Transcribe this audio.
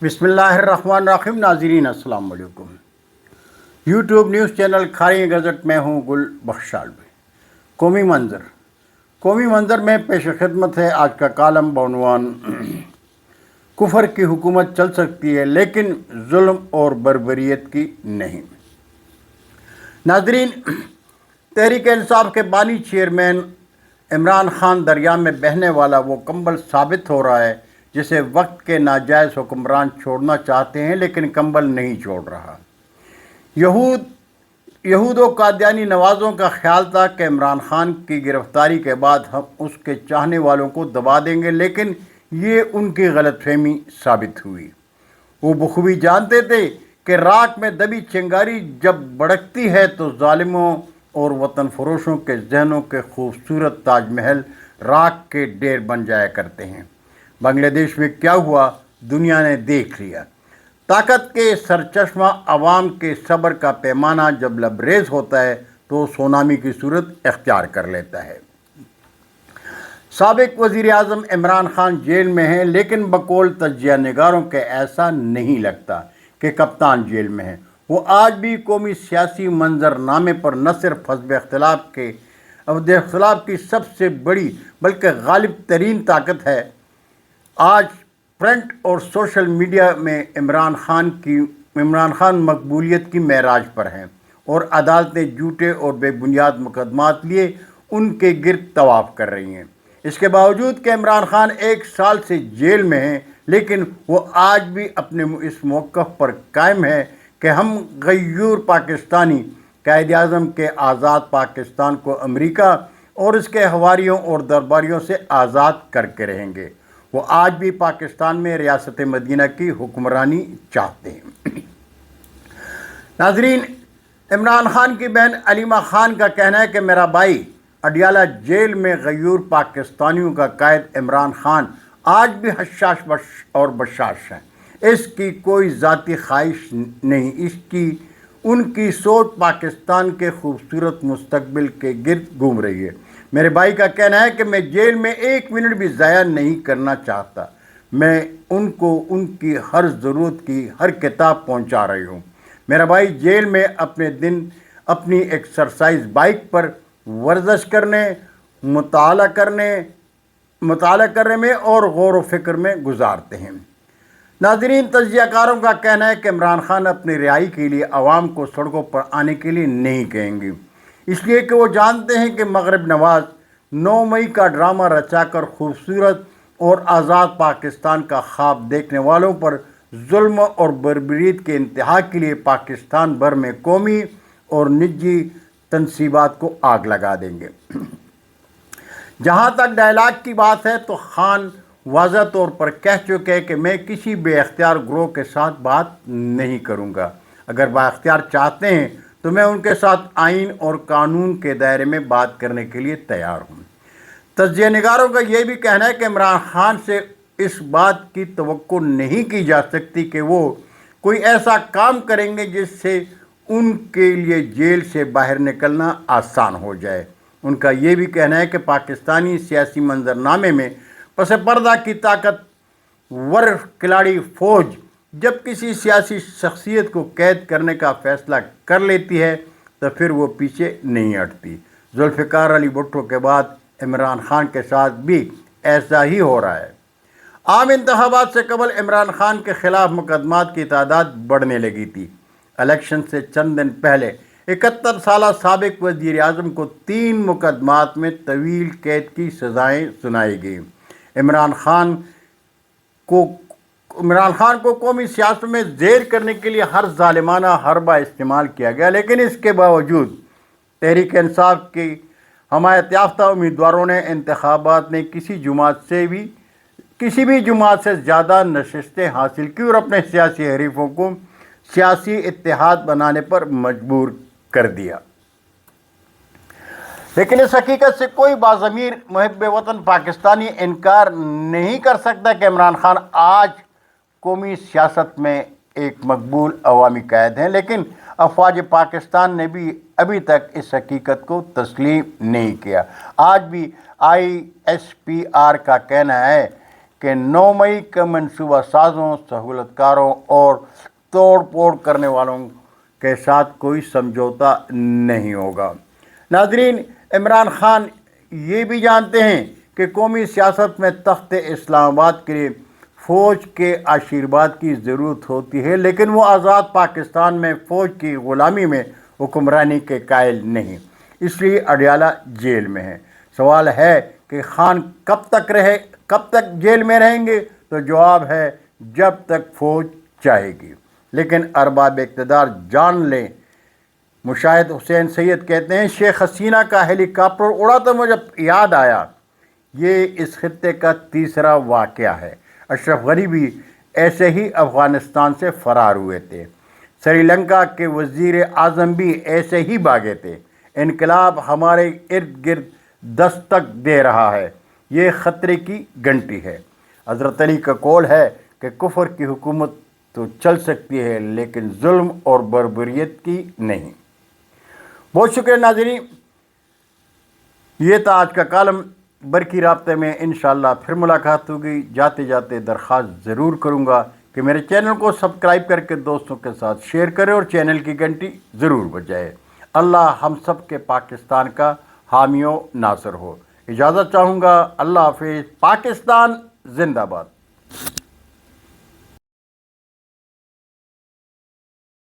बिस्मिल्लाहिर्रहमानिर्रहीम। नाज़रीन अस्सलाम वालेकुम। यूट्यूब न्यूज़ चैनल खारी गज़ट में हूँ गुल बख्शालवी। कौमी मंज़र में पेश खिदमत है आज का कालम बउनवान कुफर की हुकूमत चल सकती है लेकिन जुल्म और बर्बरियत की नहीं। नाज़रीन, तहरीक इंसाफ के बानी चेयरमैन इमरान खान दरिया में बहने वाला वो कंबल साबित हो रहा है जिसे वक्त के नाजायज़ हुक्मरान छोड़ना चाहते हैं लेकिन कंबल नहीं छोड़ रहा। यहूद कादियानी नवाज़ों का ख्याल था कि इमरान खान की गिरफ्तारी के बाद हम उसके चाहने वालों को दबा देंगे, लेकिन ये उनकी गलतफहमी साबित हुई। वो बखूबी जानते थे कि राख में दबी चिंगारी जब भड़कती है तो जालिमों और वतन फरोशों के जहनों के खूबसूरत ताजमहल राख के ढेर बन जाया करते हैं। बांग्लादेश में क्या हुआ दुनिया ने देख लिया। ताकत के सरचश्मा अवाम के सब्र का पैमाना जब लबरेज होता है तो सुनामी की सूरत इख्तियार कर लेता है। साबिक वज़ीर आज़म इमरान खान जेल में हैं, लेकिन बकौल तजिया निगारों के ऐसा नहीं लगता कि कप्तान जेल में हैं। वो आज भी कौमी सियासी मंजरनामे पर न सिर्फ हज़ब इख्तिलाफ की सबसे बड़ी बल्कि गालिब तरीन ताकत है। आज प्रिंट और सोशल मीडिया में इमरान खान मकबूलियत की मेराज पर हैं और अदालतें झूठे और बेबुनियाद मुकदमात लिए उनके गिर्द तवाफ़ कर रही हैं। इसके बावजूद कि इमरान खान 1 साल से जेल में हैं, लेकिन वो आज भी अपने इस मौक़िफ़ पर कायम है कि हम गयूर पाकिस्तानी कायद-ए-आज़म के आज़ाद पाकिस्तान को अमेरिका और इसके हवारियों और दरबारियों से आज़ाद करके रहेंगे। वो आज भी पाकिस्तान में रियासत मदीना की हुक्मरानी चाहते हैं। नाज़रीन, इमरान खान की बहन अलीमा खान का कहना है कि मेरा भाई अडियाला जेल में गयूर पाकिस्तानियों का कायद इमरान खान आज भी हशाश और बशाश है। इसकी कोई ज़ाती ख्वाहिश नहीं, उनकी सोच पाकिस्तान के खूबसूरत मुस्तकबिल के गिर्द घूम रही है। मेरे भाई का कहना है कि मैं जेल में 1 मिनट भी ज़ाया नहीं करना चाहता। मैं उनको उनकी हर ज़रूरत की हर किताब पहुंचा रही हूं। मेरा भाई जेल में अपने दिन अपनी एक्सरसाइज बाइक पर वर्जिश करने, मुताला करने में और गौर व फिक्र में गुजारते हैं। नाज़रीन, तजियाकारों का कहना है कि इमरान खान अपनी रिहाई के लिए आवाम को सड़कों पर आने के लिए नहीं कहेंगे, इसलिए कि वो जानते हैं कि मगरब नवाज 9 मई का ड्रामा रचाकर खूबसूरत और आज़ाद पाकिस्तान का ख्वाब देखने वालों पर जुल्म और बर्बरीत के इंतहा के लिए पाकिस्तान भर में कौमी और निजी तनसीबात को आग लगा देंगे। जहाँ तक डायलाग की बात है तो खान वाज़ह तौर पर कह चुके हैं कि मैं किसी बेअख्तियार ग्रोह के साथ बात नहीं करूँगा। अगर बाअख्तियार चाहते हैं तो मैं उनके साथ आइन और कानून के दायरे में बात करने के लिए तैयार हूँ। तजिया निगारों का ये भी कहना है कि इमरान खान से इस बात की तवक्को नहीं की जा सकती कि वो कोई ऐसा काम करेंगे जिससे उनके लिए जेल से बाहर निकलना आसान हो जाए। उनका ये भी कहना है कि पाकिस्तानी सियासी मंजरनामे में पस पर्दा की ताकतवर खिलाड़ी फ़ौज जब किसी सियासी शख्सियत को कैद करने का फ़ैसला कर लेती है तो फिर वो पीछे नहीं हटती। जुल्फ़िकार अली भुट्टो के बाद इमरान खान के साथ भी ऐसा ही हो रहा है। आम इंतखाबात से कबल इमरान खान के ख़िलाफ़ मुकदमात की तादाद बढ़ने लगी थी। इलेक्शन से चंद दिन पहले 71 साला साबिक वज़ीर आज़म को 3 मुकदमात में तवील कैद की सज़ाएँ सुनाई गई। इमरान खान को कौमी सियासत में ज़ेर करने के लिए हर ज़ालिमाना हरबा इस्तेमाल किया गया, लेकिन इसके बावजूद तहरीक इंसाफ की हमायत याफ्ता उम्मीदवारों ने इंतखाबात में किसी भी जुमात से ज़्यादा नशिस्तें हासिल की और अपने सियासी हरीफों को सियासी इत्तेहाद बनाने पर मजबूर कर दिया। लेकिन इस हकीकत से कोई बाज़मीर मुहिब्ब वतन पाकिस्तानी इनकार नहीं कर सकता कि इमरान खान आज कौमी सियासत में एक मकबूल अवामी कायद हैं, लेकिन अफवाज पाकिस्तान ने भी अभी तक इस हकीकत को तस्लीम नहीं किया। आज भी ISPR का कहना है کہ 9 मई کے منصوبہ سازوں، سہولت کاروں اور توڑ پھوڑ کرنے والوں کے ساتھ کوئی سمجھوتا نہیں ہوگا۔ ناظرین، عمران خان یہ بھی جانتے ہیں کہ قومی سیاست میں تخت اسلام آباد کے لیے فوج کے آشیرواد کی ضرورت ہوتی ہے، لیکن وہ آزاد پاکستان میں فوج کی غلامی میں حکمرانی کے قائل نہیں، اس لیے اڈیالہ جیل میں ہے۔ سوال ہے کہ خان کب تک جیل میں رہیں گے؟ تو جواب ہے جب تک فوج چاہے گی۔ لیکن ارباب اقتدار جان لیں۔ مشاہد حسین سید کہتے ہیں، شیخ حسینہ کا ہیلی کاپٹر اڑا تو مجھے یاد آیا، یہ اس خطے کا تیسرا واقعہ ہے۔ اشرف غنی بھی ایسے ہی افغانستان سے فرار ہوئے تھے، سری لنکا کے وزیر اعظم بھی ایسے ہی بھاگے تھے۔ انقلاب ہمارے ارد گرد دستک دے رہا ہے، یہ خطرے کی گھنٹی ہے۔ حضرت علی کا قول ہے کہ کفر کی حکومت تو چل سکتی ہے لیکن ظلم اور بربریت کی نہیں۔ بہت شکریہ ناظرین، یہ تھا آج کا کالم۔ برقی رابطے میں انشاءاللہ پھر ملاقات ہوگی۔ جاتے جاتے درخواست ضرور کروں گا کہ میرے چینل کو سبسکرائب کر کے دوستوں کے ساتھ شیئر کریں اور چینل کی گھنٹی ضرور بجائے۔ اللہ ہم سب کے پاکستان کا حامی و ناصر ہو۔ اجازت چاہوں گا۔ اللہ حافظ۔ پاکستان زندہ باد۔